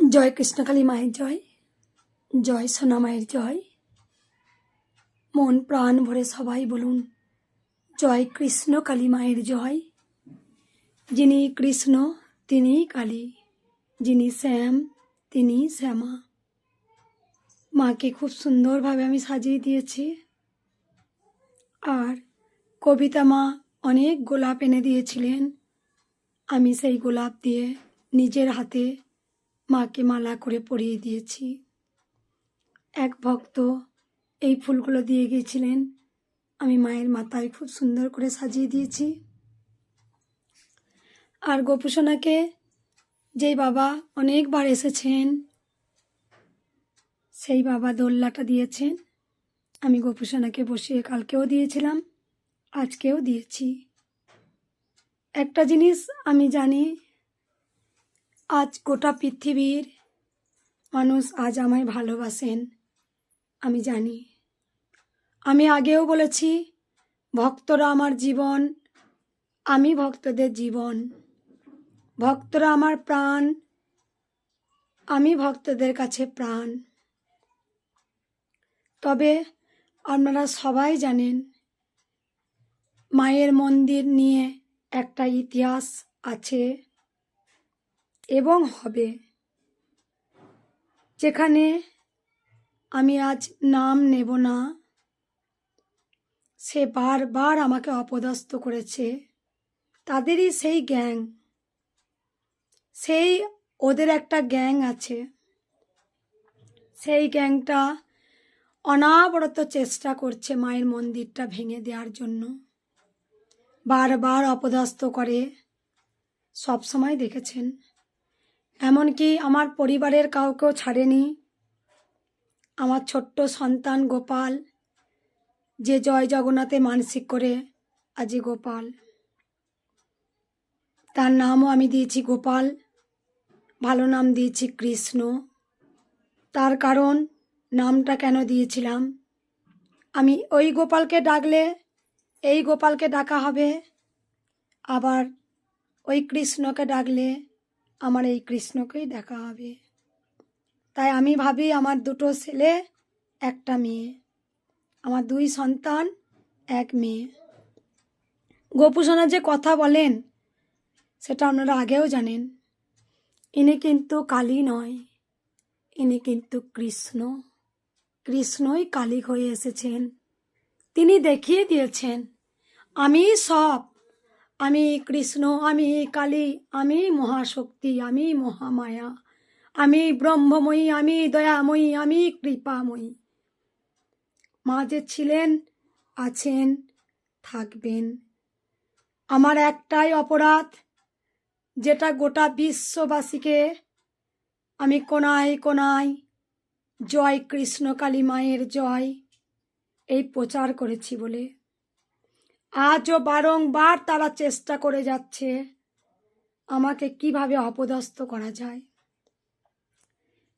জয় কৃষ্ণকালী মায়ের জয়, জয় সোনা মায়ের জয়। মন প্রাণ ভরে সবাই বলুন জয় কৃষ্ণ কালী মায়ের জয়। যিনি কৃষ্ণ তিনি কালী, যিনি শ্যাম তিনি শ্যামা। মাকে খুব সুন্দরভাবে আমি সাজিয়ে দিয়েছি। আর কবিতা মা অনেক গোলাপ এনে দিয়েছিলেন, আমি সেই গোলাপ দিয়ে নিজের হাতে মাকে মালা করে পরিয়ে দিয়েছি। এক ভক্ত এই ফুলগুলো দিয়ে গিয়েছিলেন, আমি মায়ের মাথায় খুব সুন্দর করে সাজিয়ে দিয়েছি। আর গোপুসোনাকে যেই বাবা অনেকবার এসেছেন সেই বাবা দোল্লাটা দিয়েছেন, আমি গোপুসোনাকে বসিয়ে কালকেও দিয়েছিলাম, আজকেও দিয়েছি। একটা জিনিস আমি জানি, আজ গোটা পৃথিবীর মানুষ আজ আমায় ভালোবাসেন, আমি জানি। আমি আগেও বলেছি ভক্তরা আমার জীবন, আমি ভক্তদের জীবন। ভক্তরা আমার প্রাণ, আমি ভক্তদের কাছে প্রাণ। তবে আপনারা সবাই জানেন মায়ের মন্দির নিয়ে একটা ইতিহাস আছে এবং হবে, যেখানে আমি আজ নাম নেব না। সে বারবার আমাকে অপদস্থ করেছে, তাদেরই সেই গ্যাং, সেই ওদের একটা গ্যাং আছে, সেই গ্যাংটা অনাবরত চেষ্টা করছে মায়ের মন্দিরটা ভেঙে দেওয়ার জন্য। বারবার অপদস্থ করে, সব সময় দেখেছেন। এমনকি আমার পরিবারের কাউকেও ছাড়েনি। আমার ছোট্ট সন্তান গোপাল, যে জয় জগন্নাথে মানসিক করে আজি গোপাল, তার নামও আমি দিয়েছি গোপাল, ভালো নাম দিয়েছি কৃষ্ণ। তার কারণ নামটা কেন দিয়েছিলাম, আমি ওই গোপালকে ডাকলে এই গোপালকে ডাকা হবে, আবার ওই কৃষ্ণকে ডাকলে আমার এই কৃষ্ণকেই ডাকা হবে। তাই আমি ভাবি আমার দুটো ছেলে একটা মেয়ে, আমার দুই সন্তান এক মেয়ে। গোপুসোনা যে কথা বলেন সেটা আপনারা আগেও জানেন, ইনি কিন্তু কালী নয়, ইনি কিন্তু কৃষ্ণ। কৃষ্ণই কালী হয়ে এসেছেন, তিনি দেখিয়ে দিয়েছেন আমি সব, আমি কৃষ্ণ, আমি কালী, আমি মহাশক্তি, আমি মহামায়া, আমি ব্রহ্মময়ী, আমি দয়াময়ী, আমি কৃপাময়ী। মা যে ছিলেন, আছেন, থাকবেন। আমার একটাই অপরাধ, যেটা গোটা বিশ্ববাসীকে আমি কোনায় কোনায় জয় কৃষ্ণ কালী মায়ের জয় এই প্রচার করেছি বলে আজও বারংবার তারা চেষ্টা করে যাচ্ছে আমাকে কিভাবে অপদস্থ করা যায়।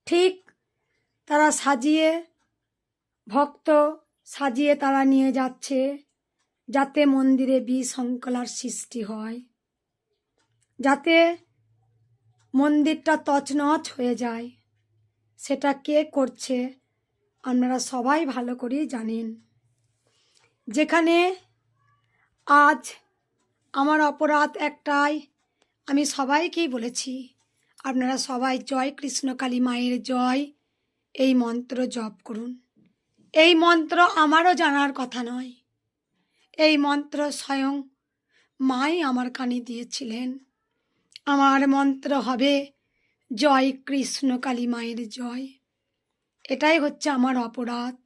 ঠিক তারা সাজিয়ে, ভক্ত সাজিয়ে তারা নিয়ে যাচ্ছে যাতে মন্দিরে বিশৃঙ্খলার সৃষ্টি হয়, যাতে মন্দিরটা তছনছ হয়ে যায়। সেটা কে করছে আপনারা সবাই ভালো করেই জানেন। যেখানে আজ আমার অপরাধ একটাই, আমি সবাইকেই বলেছি আপনারা সবাই জয় কৃষ্ণ কালী মায়ের জয় এই মন্ত্র জপ করুন। এই মন্ত্র আমারও জানার কথা নয়, এই মন্ত্র স্বয়ং মাই আমার কানে দিয়েছিলেন। আমার মন্ত্র হবে জয় কৃষ্ণ কালী মায়ের জয়। এটাই হচ্ছে আমার অপরাধ।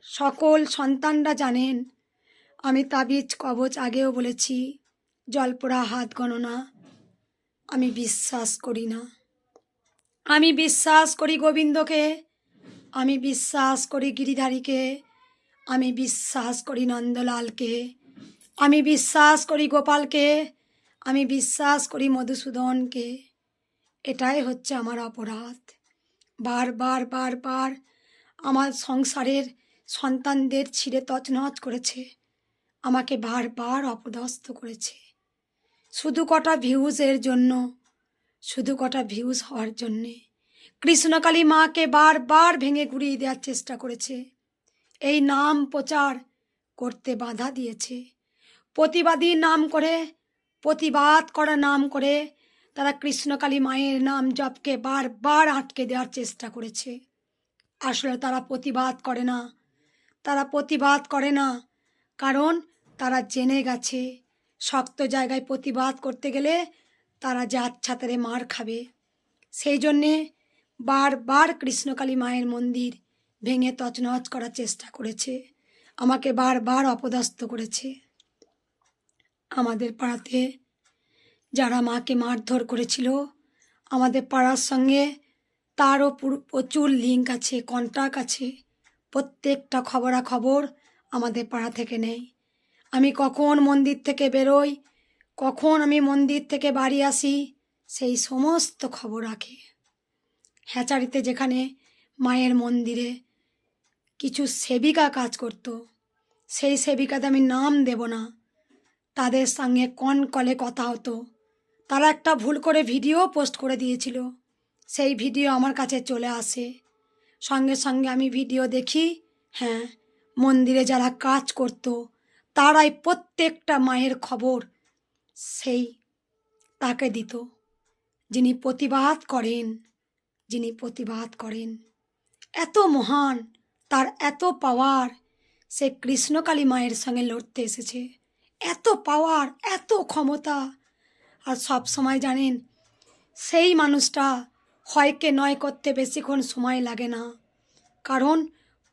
সকল সন্তানরা জানেন আমি তাবিজ কবচ আগেও বলেছি, জলপোড়া হাত গণনা আমি বিশ্বাস করি না। আমি বিশ্বাস করি গোবিন্দকে, আমি বিশ্বাস করি গিরিধারীকে, আমি বিশ্বাস করি নন্দলালকে, আমি বিশ্বাস করি গোপালকে, আমি বিশ্বাস করি মধুসূদনকে। এটাই হচ্ছে আমার অপরাধ। বারবার বারবার আমার সংসারের সন্তানদের ছিঁড়ে তছনছ করেছে, আমাকে বারবার অপদস্থ করেছে, শুধু কটা ভিউজের জন্য, শুধু কটা ভিউজ হওয়ার জন্যে কৃষ্ণকালী মাকে বারবার ভেঙে গুড়িয়ে দেওয়ার চেষ্টা করেছে। এই নাম প্রচার করতে বাধা দিয়েছে। প্রতিবাদী নাম করে, প্রতিবাদ করা নাম করে তারা কৃষ্ণকালী মায়ের নাম জপকে বারবার আটকে দেওয়ার চেষ্টা করেছে। আসলে তারা প্রতিবাদ করে না, তারা প্রতিবাদ করে না, কারণ তারা জেনে গেছে শক্ত জায়গায় প্রতিবাদ করতে গেলে তারা যে আচ্ছাতারে মার খাবে। সেই জন্যে বারবার কৃষ্ণকালী মায়ের মন্দির ভেঙে তছনছ করার চেষ্টা করেছে, আমাকে বারবার অপদস্থ করেছে। আমাদের পাড়াতে যারা মাকে মারধর করেছিল, আমাদের পাড়ার সঙ্গে তারও প্রচুর লিঙ্ক আছে, কন্ট্যাক্ট আছে। প্রত্যেকটা খবরাখবর আমাদের পাড়া থেকে নেই। আমি কখন মন্দির থেকে বেরোই, কখন আমি মন্দির থেকে বাড়ি আসি, সেই সমস্ত খবর রাখে। হ্যাচারিতে যেখানে মায়ের মন্দিরে কিছু সেবিকা কাজ করত, সেই সেবিকাদের আমি নাম দেব না, তাদের সঙ্গে কলে কথা হতো। তারা একটা ভুল করে ভিডিও পোস্ট করে দিয়েছিল, সেই ভিডিও আমার কাছে চলে আসে। সঙ্গে সঙ্গে আমি ভিডিও দেখি, হ্যাঁ, মন্দিরে যারা কাজ করত তারাই প্রত্যেকটা মায়ের খবর সেই তাকে দিত, যিনি প্রতিবাদ করেন, যিনি প্রতিবাদ করেন। এত মহান, তার এত পাওয়ার, সে কৃষ্ণকালী মায়ের সঙ্গে লড়তে এসেছে। এত পাওয়ার, এত ক্ষমতা। আর সব সময় জানেন, সেই মানুষটা হয়কে নয় করতে বেশিক্ষণ সময় লাগে না, কারণ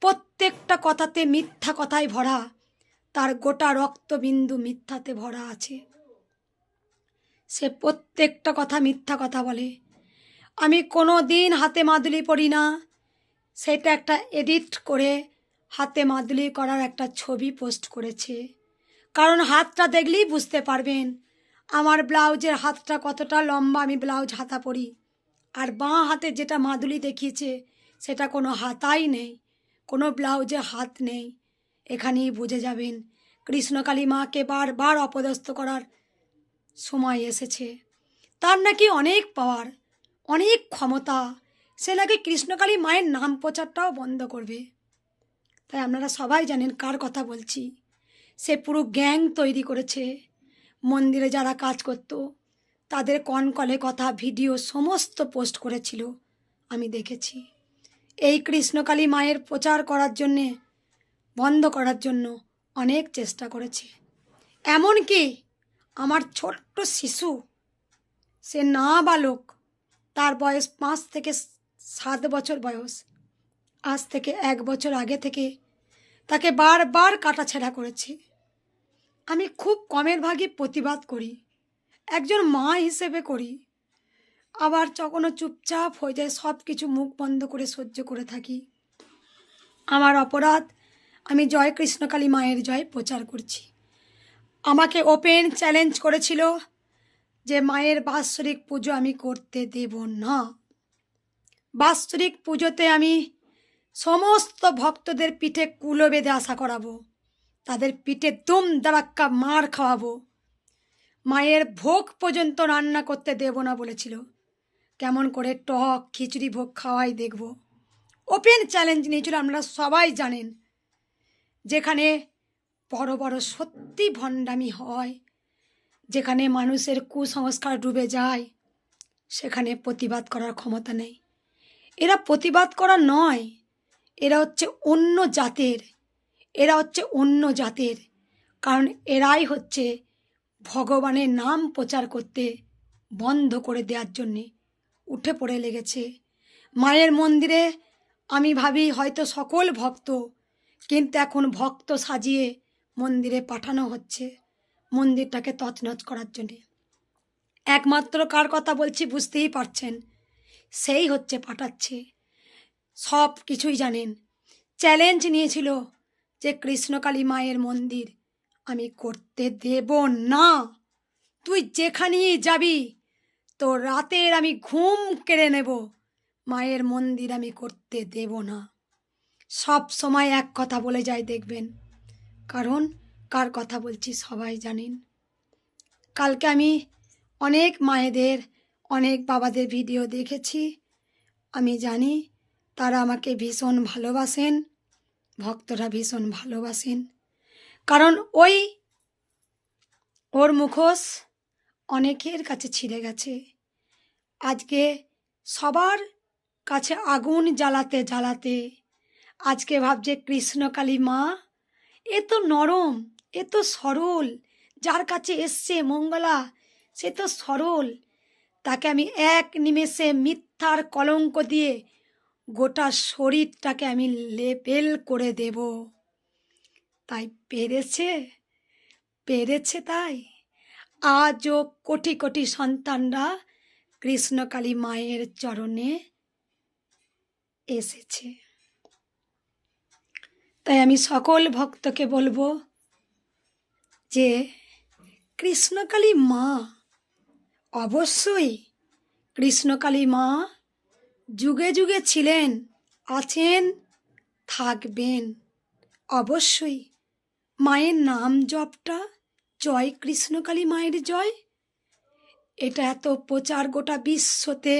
প্রত্যেকটা কথাতে মিথ্যা কথায় ভরা, তার গোটা রক্তবিন্দু মিথ্যাতে ভরা আছে। সে প্রত্যেকটা কথা মিথ্যা কথা বলে। আমি কোনো দিন হাতে মাদুলি পরি না, সেটা একটা এডিট করে হাতে মাদুলি করার একটা ছবি পোস্ট করেছে। কারণ হাতটা দেখলেই বুঝতে পারবেন আমার ব্লাউজের হাতটা কতটা লম্বা, আমি ব্লাউজ হাতা পরি। আর বাঁ হাতে যেটা মাদুলি দেখিয়েছে সেটা কোনো হাতাই নেই, কোনো ব্লাউজে হাত নেই। এখানেই বুঝে যাবেন কৃষ্ণকালী মাকে বারবার অপদস্থ করার সময় এসেছে। তার নাকি অনেক পাওয়ার, অনেক ক্ষমতা, সে নাকি কৃষ্ণকালী মায়ের নাম প্রচারটাও বন্ধ করবে। তাই আপনারা সবাই জানেন কার কথা বলছি। সে পুরো গ্যাং তৈরি করেছে। মন্দিরে যারা কাজ করত তাদের কলে কথা, ভিডিও সমস্ত পোস্ট করেছিল, আমি দেখেছি। এই কৃষ্ণকালী মায়ের প্রচার করার জন্যে, বন্ধ করার জন্য অনেক চেষ্টা করেছে। এমনকি আমার ছোট্ট শিশু, সে নাবালক, তার বয়স 5 থেকে 7 বছর বয়স, আজ থেকে 1 বছর আগে থেকে তাকে বারবার কাটাছেঁড়া করেছে। আমি খুব কমের ভাগই প্রতিবাদ করি, একজন মা হিসেবে করি। আবার যখনও চুপচাপ হয়ে যায়, সব কিছু মুখ বন্ধ করে সহ্য করে থাকি। আমার অপরাধ, আমি জয় কৃষ্ণকালী মায়ের জয় প্রচার করছি। আমাকে ওপেন চ্যালেঞ্জ করেছিল যে মায়ের বাৎসরিক পুজো আমি করতে দেব না। বাৎসরিক পুজোতে আমি সমস্ত ভক্তদের পিঠে কুলো বেঁধে আশা করাবো, তাদের পিঠে দুম দাঁড়াক্কা মার খাওয়াবো, মায়ের ভোগ পর্যন্ত রান্না করতে দেব না বলেছিল। কেমন করে টক খিচুড়ি ভোগ খাওয়াই দেখব। ওপেন চ্যালেঞ্জ নিয়েছিল, আপনারা সবাই জানেন। যেখানে বড় বড় সত্যি ভণ্ডামি হয়, যেখানে মানুষের কুসংস্কার ডুবে যায়, সেখানে প্রতিবাদ করার ক্ষমতা নেই। এরা প্রতিবাদ করা নয়, এরা হচ্ছে অন্য জাতের, এরা হচ্ছে অন্য জাতের। কারণ এরাই হচ্ছে ভগবানের নাম প্রচার করতে বন্ধ করে দেওয়ার জন্যে উঠে পড়ে লেগেছে। মায়ের মন্দিরে আমি ভাবি হয়তো সকল ভক্ত, কিন্তু এখন ভক্ত সাজিয়ে মন্দিরে পাঠানো হচ্ছে মন্দিরটাকে তছনছ করার জন্যে। একমাত্র কার কথা বলছি বুঝতেই পারছেন, সেই হচ্ছে পাঠাচ্ছে। সব কিছুই জানেন। চ্যালেঞ্জ নিয়েছিল যে কৃষ্ণকালী মায়ের মন্দির আমি করতে দেব না, তুই যেখানেই যাবি তো রাতের আমি ঘুম কেড়ে নেব, মায়ের মন্দির আমি করতে দেব না। সব সময় এক কথা বলে যায় দেখবেন, কারণ কার কথা বলছি সবাই জানেন। কালকে আমি অনেক মায়েদের, অনেক বাবাদের ভিডিও দেখেছি, আমি জানি তারা আমাকে ভীষণ ভালোবাসেন, ভক্তরা ভীষণ ভালোবাসেন। কারণ ওর মুখোশ অনেকের কাছে ছিঁড়ে গেছে। আজকে সবার কাছে আগুন জ্বালাতে জ্বালাতে আজকে ভাবছে কৃষ্ণকালী মা এ তো নরম, এ তো সরল, যার কাছে এসছে মঙ্গলা সে তো সরল, তাকে আমি এক নিমেষে মিথ্যার কলঙ্ক দিয়ে গোটা শরীরটাকে আমি লেবেল করে দেব। তাই পেরেছে তাই আজও কোটি কোটি সন্তানরা কৃষ্ণকালী মায়ের চরণে এসেছে। তাই আমি সকল ভক্তকে বলবো যে কৃষ্ণকালী মা, অবশ্যই কৃষ্ণকালী মা যুগে যুগে ছিলেন, আছেন, থাকবেন। অবশ্যই মায়ের নাম জপটা, জয় কৃষ্ণকালী মায়ের জয়, এটা এত প্রচার গোটা বিশ্বতে,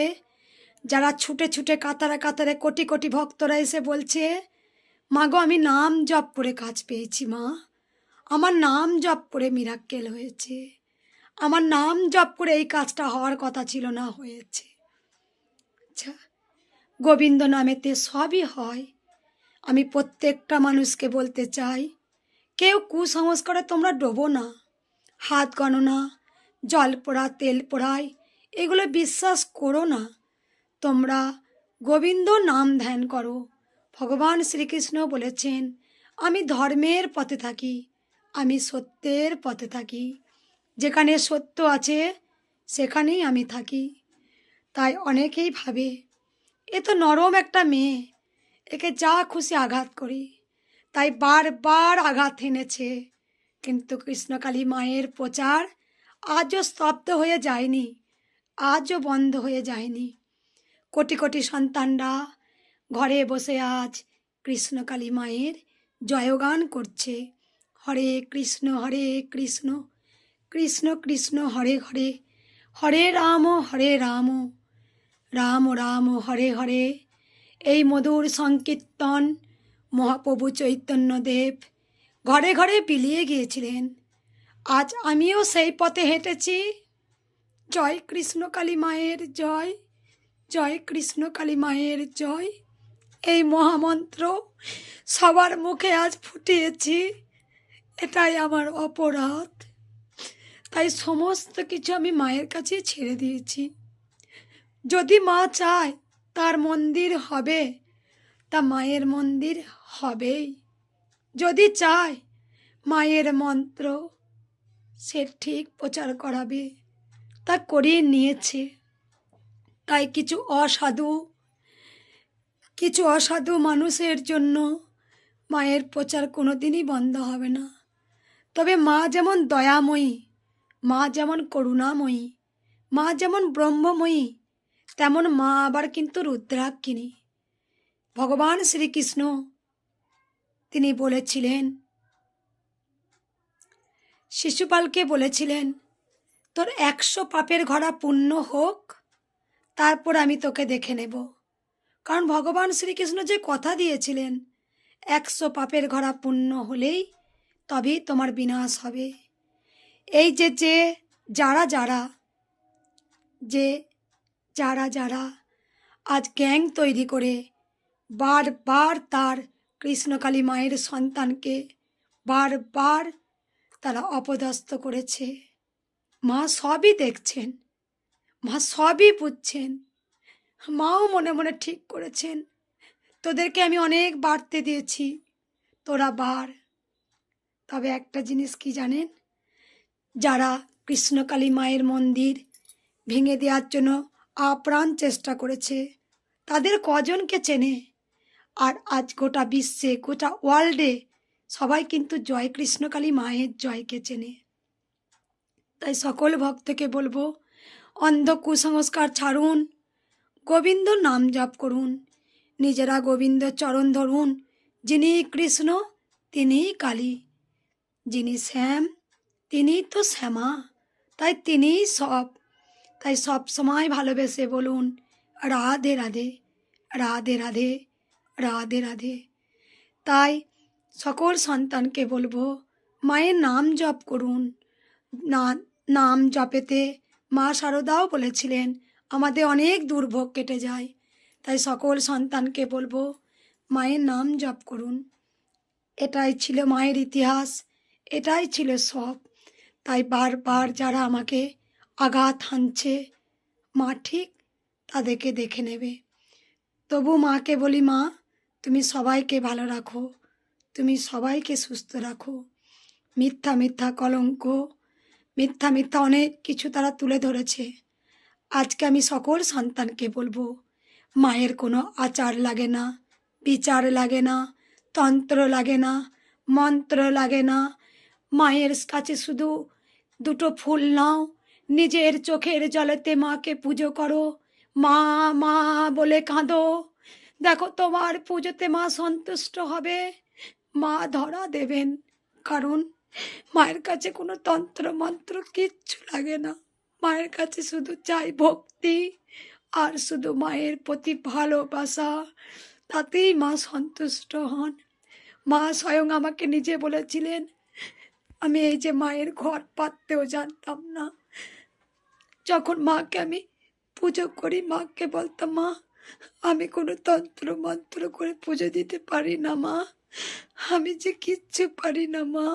যারা ছুটে ছুটে কাতারে কাতারে কোটি কোটি ভক্তরা এসে বলছে মা গো আমি নাম জপ করে কাজ পেয়েছি, মা আমার নাম জপ করে মিরাক্কেল হয়েছে, আমার নাম জপ করে এই কাজটা হওয়ার কথা ছিল না, হয়েছে। আচ্ছা, গোবিন্দ নামেতে সবই হয়। আমি প্রত্যেকটা মানুষকে বলতে চাই, কেউ কুসংস্কারে তোমরা ডোবো না, হাত গণনা, জল পোড়া, তেল পোড়াই এগুলো বিশ্বাস করো না। তোমরা গোবিন্দ নাম ধ্যান করো। ভগবান শ্রীকৃষ্ণ বলেছেন আমি ধর্মের পথে থাকি, আমি সত্যের পথে থাকি, যেখানে সত্য আছে সেখানেই আমি থাকি। তাই অনেকেই ভাবে এ তো নরম একটা মেয়ে, একে যা খুশি আঘাত করি, তাই বারবার আঘাত এনেছে। কিন্তু কৃষ্ণকালী মায়ের প্রচার আজও স্তব্ধ হয়ে যায়নি, আজও বন্ধ হয়ে যায়নি। কোটি কোটি সন্তানরা ঘরে বসে আজ কৃষ্ণকালী মায়ের জয়গান করছে। হরে কৃষ্ণ কৃষ্ণ কৃষ্ণ হরে হরে, হরে রাম রাম রাম হরে হরে। এই মধুর সংকীর্তন মহাপ্রভু চৈতন্যদেব ঘরে ঘরে বিলিয়ে গিয়েছিলেন। আজ আমিও সেই পথে হেঁটেছি। জয় কৃষ্ণকালী মায়ের জয়, জয় কৃষ্ণকালী মায়ের জয়। এই মহামন্ত্র সবার মুখে আজ ফুটিয়েছি, এটাই আমার অপরাধ। তাই সমস্ত কিছু আমি মায়ের কাছে ছেড়ে দিয়েছি। যদি মা চায় তার মন্দির হবে, তা মায়ের মন্দির হবেই। যদি চায় মায়ের মন্ত্র সে ঠিক প্রচার করাবে, তা করিয়ে নিয়েছে। তাই কিছু অসাধু মানুষের জন্য মায়ের প্রচার কোনোদিনই বন্ধ হবে না। তবে মা যেমন দয়াময়ী, মা যেমন করুণাময়ী, মা যেমন ব্রহ্মময়ী, তেমন মা আবার কিন্তু রুদ্রাক্ষিণী। ভগবান শ্রীকৃষ্ণ তিনি বলেছিলেন, শিশুপালকে বলেছিলেন তোর 100 পাপের ঘোড়া পূর্ণ হোক, তারপর আমি তোকে দেখে নেব। কারণ ভগবান শ্রীকৃষ্ণ যে কথা দিয়েছিলেন 100 পাপের ঘোড়া পূর্ণ হলেই তবেই তোমার বিনাশ হবে। এই যে যারা যারা আজ গ্যাং তৈরি করে বারবার তার কৃষ্ণকালী মায়ের সন্তানকে বারবার তারা অপদস্থ করেছে, মা সবই দেখছেন, মা সবই বুঝছেন, মাও মনে মনে ঠিক করেছেন তোদেরকে আমি অনেক বাড়তে দিয়েছি, তোরা বাড়। তবে একটা জিনিস কি জানেন, যারা কৃষ্ণকালী মায়ের মন্দির ভেঙে দেওয়ার জন্য আপ্রাণ চেষ্টা করেছে তাদের কজনকে চেনে? আর আজ গোটা বিশ্বে, গোটা ওয়ার্ল্ডে সবাই কিন্তু জয় কৃষ্ণকালী মায়ের জয়কে চেনে। তাই সকল ভক্তকে বলবো অন্ধ কুসংস্কার ছাড়ুন, গোবিন্দ নাম জপ করুন, নিজেরা গোবিন্দ চরণ ধরুন। যিনি কৃষ্ণ তিনিই কালী, যিনি শ্যাম তিনিই তো শ্যামা, তাই তিনিই সব। তাই সব সময় ভালোবেসে বলুন রাধে রাধে, রাধে রাধে, রাধে রাধে। তাই সকল সন্তানকে বলবো মায়ের নাম জপ করুন। না, নাম জপেতে মা শারদাও বলেছিলেন আমাদের অনেক দুর্ভোগ কেটে যায়। তাই সকল সন্তানকে বলবো মায়ের নাম জপ করুন। এটাই ছিল মায়ের ইতিহাস, এটাই ছিল সব। তাই বারবার যারা আমাকে আঘাত হানছে মা ঠিক তাদেরকে দেখে নেবে। তবু মাকে বলি মা তুমি সবাইকে ভালো রাখো, তুমি সবাইকে সুস্থ রাখো। মিথ্যা মিথ্যা কলঙ্ক, মিথ্যা মিথ্যা অনেক কিছু তারা তুলে ধরেছে। আজকে আমি সকল সন্তানকে বলবো মায়ের কোনো আচার লাগে না, বিচার লাগে না, তন্ত্র লাগে না, মন্ত্র লাগে না। মায়ের কাছে শুধু দুটো ফুল নাও, নিজের চোখের জলেতে মাকে পুজো করো, মা মা বলে কাঁদো। দেখো তোমার পুজোতে মা সন্তুষ্ট হবে, মা ধরা দেবেন। কারণ মায়ের কাছে কোনো তন্ত্র মন্ত্র কিচ্ছু লাগে না। মায়ের কাছে শুধু চাই ভক্তি আর শুধু মায়ের প্রতি ভালোবাসা, তাতেই মা সন্তুষ্ট হন। মা স্বয়ং আমাকে নিজে বলেছিলেন, আমি এই যে মায়ের ঘর পাততেও জানতাম না। যখন মাকে আমি পুজো করি মাকে বলতাম মা আমি কোনো তন্ত্র মন্ত্র করে পুজো দিতে পারি না মা, আমি যে কিচ্ছু পারি না মা।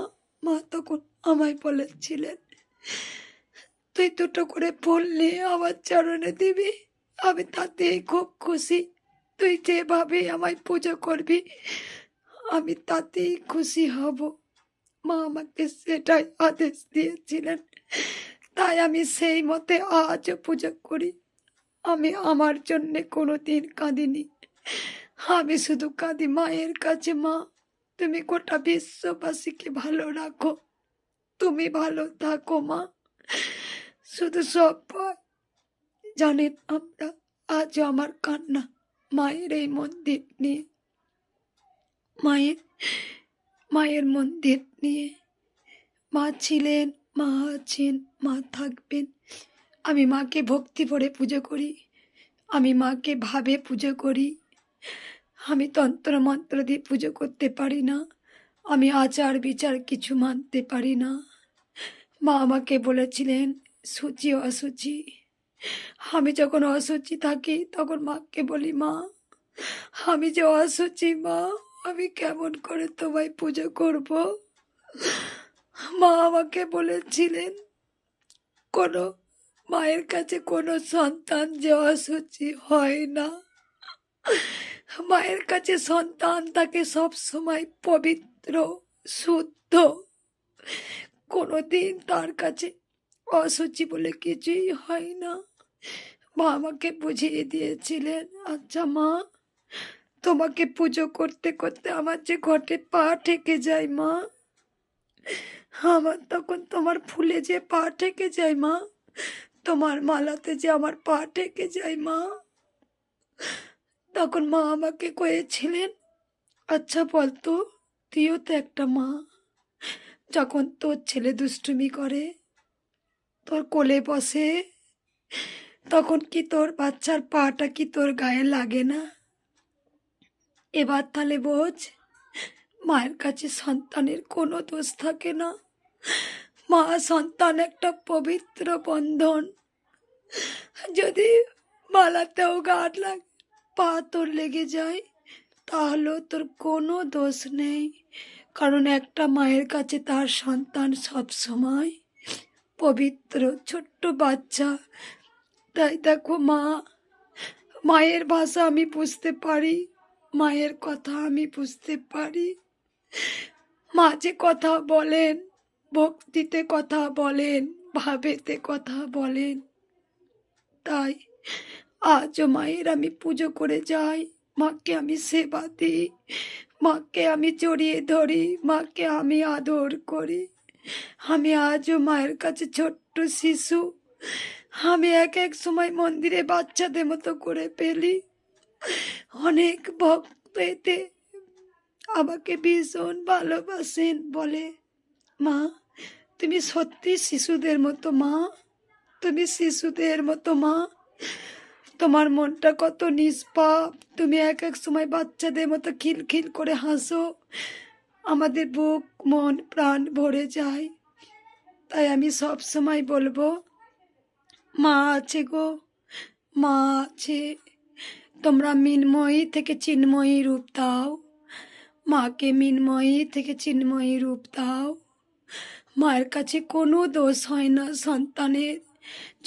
মা তখন আমায় বলেছিলেন তুই দুটো করে ফুল নিয়ে আমার চরণে দিবি, আমি তাতেই খুব খুশি। তুই যেভাবে আমায় পুজো করবি আমি তাতেই খুশি হব। মা আমাকে সেটাই আদেশ দিয়েছিলেন। তাই আমি সেই মতে আজও পুজো করি। আমি আমার জন্যে কোনো দিন কাঁদিনি, আমি শুধু কাঁদি মায়ের কাছে মা তুমি গোটা বিশ্ববাসীকে ভালো রাখো, তুমি ভালো থাকো মা। শুধু সবাই জানেন আমরা আজও আমার কান্না মায়ের এই মন্দির নিয়ে, মায়ের মন্দির নিয়ে। মা ছিলেন, মা আছেন, মা থাকবেন। আমি মাকে ভক্তি ভরে পুজো করি, আমি মাকে ভাবে পুজো করি। আমি তন্ত্র মন্ত্র দিয়ে পুজো করতে পারি না, আমি আচার বিচার কিছু মানতে পারি না। মা আমাকে বলেছিলেন সূচি অসুচি। আমি যখন অসুচি থাকি তখন মাকে বলি মা আমি যে অসুচি মা, আমি কেমন করে তোমায় পুজো করব। মা আমাকে বলেছিলেন কোনো মায়ের কাছে কোনো সন্তান যে অসুচি হয় না, মায়ের কাছে সন্তান তাকে সব সময় পবিত্র শুদ্ধ, কোনোদিন তার কাছে অসুচি বলে কিছুই হয় না। মা আমাকে বুঝিয়ে দিয়েছিলেন আচ্ছা মা তোমাকে পুজো করতে করতে আমার যে ঘটে পা ঠেকে যায় মা, আমার তখন তোমার ফুলে যে পা ঠেকে যায় মা, তোমার মালাতে যে আমার পা ঠেকে যায় মা। তখন মা আমাকে কয়েছিলেন আচ্ছা বলতো তুইও তো একটা মা, যখন তোর ছেলে দুষ্টুমি করে তোর কোলে বসে তখন কি তোর বাচ্চার পাটা কি তোর গায়ে লাগে না? এবার তাহলে বোঝ মায়ের কাছে সন্তানের কোনো দোষ থাকে না। মা সন্তান একটা পবিত্র বন্ধন, যদি মালাতেও গাঁট লাগে পা তোর লেগে যায় তাহলেও তোর কোনো দোষ নেই, কারণ একটা মায়ের কাছে তার সন্তান সব সময় পবিত্র ছোট্ট বাচ্চা। তাই দেখো মা মায়ের ভাষা আমি বুঝতে পারি, মায়ের কথা আমি বুঝতে পারি। মা যে কথা বলেন ভক্তিতে কথা বলেন, ভাবেতে কথা বলেন, তাই আজও মায়ের আমি পুজো করে যাই, মাকে আমি সেবা দিই, মাকে আমি জড়িয়ে ধরি, মাকে আমি আদর করি। আমি আজও মায়ের কাছে ছোট্ট শিশু, আমি এক এক সময় মন্দিরে বাচ্চাদের মতো করে ফেলি। অনেক ভক্ত এতে আমাকে ভীষণ ভালোবাসেন, বলে মা তুমি সত্যি শিশুদের মতো মা, তুমি শিশুদের মতো মা, তোমার মনটা কত নিষ্পাপ, তুমি এক এক সময় বাচ্চাদের মতো খিলখিল করে হাসো, আমাদের বুক মন প্রাণ ভরে যায়। তাই আমি সব সময় বলবো, মা আছে গো, মা আছে। তোমরা মিনময়ী থেকে চিন্ময়ী রূপ দাও, মাকে মিনময়ী থেকে চিন্ময়ী রূপ দাও। মায়ের কাছে কোনো দোষ হয় না সন্তানের,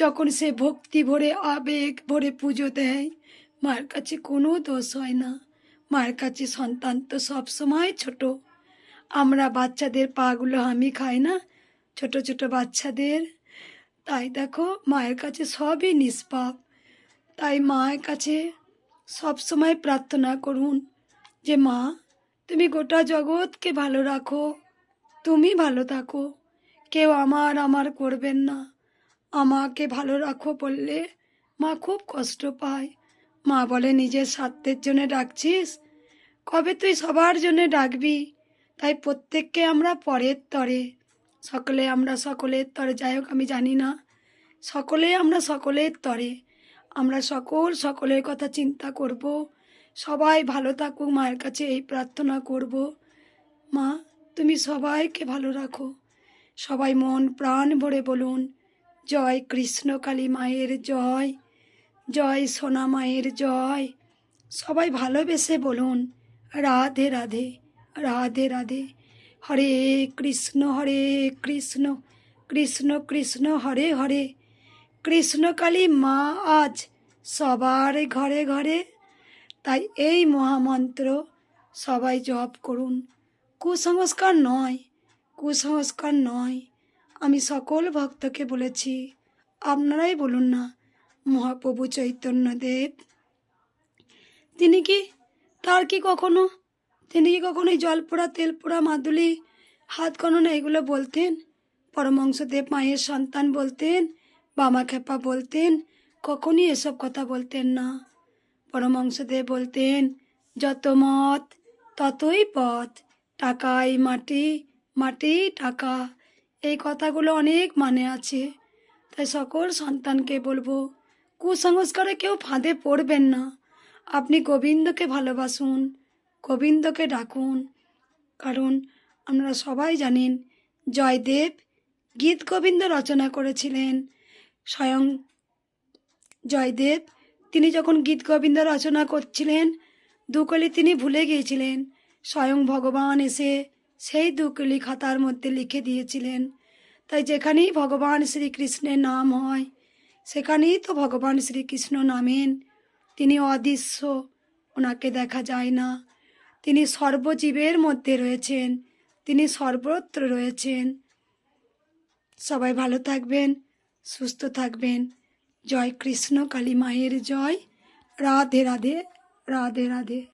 যখন সে ভক্তি ভরে আবেগ ভরে পুজো দেয়, মায়ের কাছে কোনো দোষ হয় না। মায়ের কাছে সন্তান তো সবসময় ছোট। আমরা বাচ্চাদের পাগুলো আমি খাই না, ছোট ছোট বাচ্চাদের। তাই দেখো মায়ের কাছে সবই নিষ্পাপ। তাই মায়ের কাছে সবসময় প্রার্থনা করুন যে মা, তুমি গোটা জগৎকে ভালো রাখো, তুমি ভালো থাকো, কেউ আমার করবেন না। আমাকে ভালো রাখো বললে মা খুব কষ্ট পায়। মা বলে, নিজের স্বার্থের জন্য ডাকছিস, কবে তুই সবার জন্য ডাকবি? তাই প্রত্যেককে আমরা পরের তরে, আমরা সকলের তরে, যাই হোক আমি জানি না, আমরা সকলের তরে। আমরা সকলের কথা চিন্তা করব, সবাই ভালো থাকুক, মায়ের কাছে এই প্রার্থনা করব। মা, তুমি সবাইকে ভালো রাখো। সবাই মন প্রাণ ভরে বলুন, জয় কৃষ্ণ কালী মায়ের জয়, জয় সোনা মায়ের জয়। সবাই ভালোবেসে বলুন, রাধে রাধে, রাধে রাধে। হরে কৃষ্ণ কৃষ্ণ কৃষ্ণ হরে হরে। কৃষ্ণকালী মা আজ সবার ঘরে ঘরে। তাই এই মহামন্ত্র সবাই জপ করুন। কুসংস্কার নয়। আমি সকল ভক্তকে বলেছি, আপনারাই বলুন না। মহাপ্রভু চৈতন্যদেব তিনি কি কখনো এই জল পোড়া, তেল পোড়া, মাদুলি, হাত গণনা এগুলো বলতেন? পরমহংসদেব মায়ের সন্তান বলতেন, বামা খেপা বলতেন? কখনই এসব কথা বলতেন না। পরমহংসদেব বলতেন, যত মত ততই পথ, টাকাই মাটি, মাটি টাকা। এই কথাগুলো অনেক মানে আছে। তাই সকল সন্তানকে বলবো, কুসংস্কারে কেউ ফাঁদে পড়বেন না। আপনি গোবিন্দকে ভালোবাসুন, গোবিন্দকে ডাকুন। কারণ আমরা সবাই জানেন, জয়দেব গীত গোবিন্দ রচনা করেছিলেন। স্বয়ং জয়দেব তিনি যখন গীত গোবিন্দ রচনা করছিলেন, দুকলি তিনি ভুলে গিয়েছিলেন। স্বয়ং ভগবান এসে সেই দুকলি খাতার মধ্যে লিখে দিয়েছিলেন। তাই যেখানেই ভগবান শ্রীকৃষ্ণের নাম হয়, সেখানেই তো ভগবান শ্রীকৃষ্ণ নামেন। তিনি অদৃশ্য, ওনাকে দেখা যায় না। তিনি সর্বজীবের মধ্যে রয়েছেন, তিনি সর্বত্র রয়েছেন। সবাই ভালো থাকবেন, সুস্থ থাকবেন। জয় কৃষ্ণ কালী মায়ের জয়। রাধে রাধে, রাধে রাধে।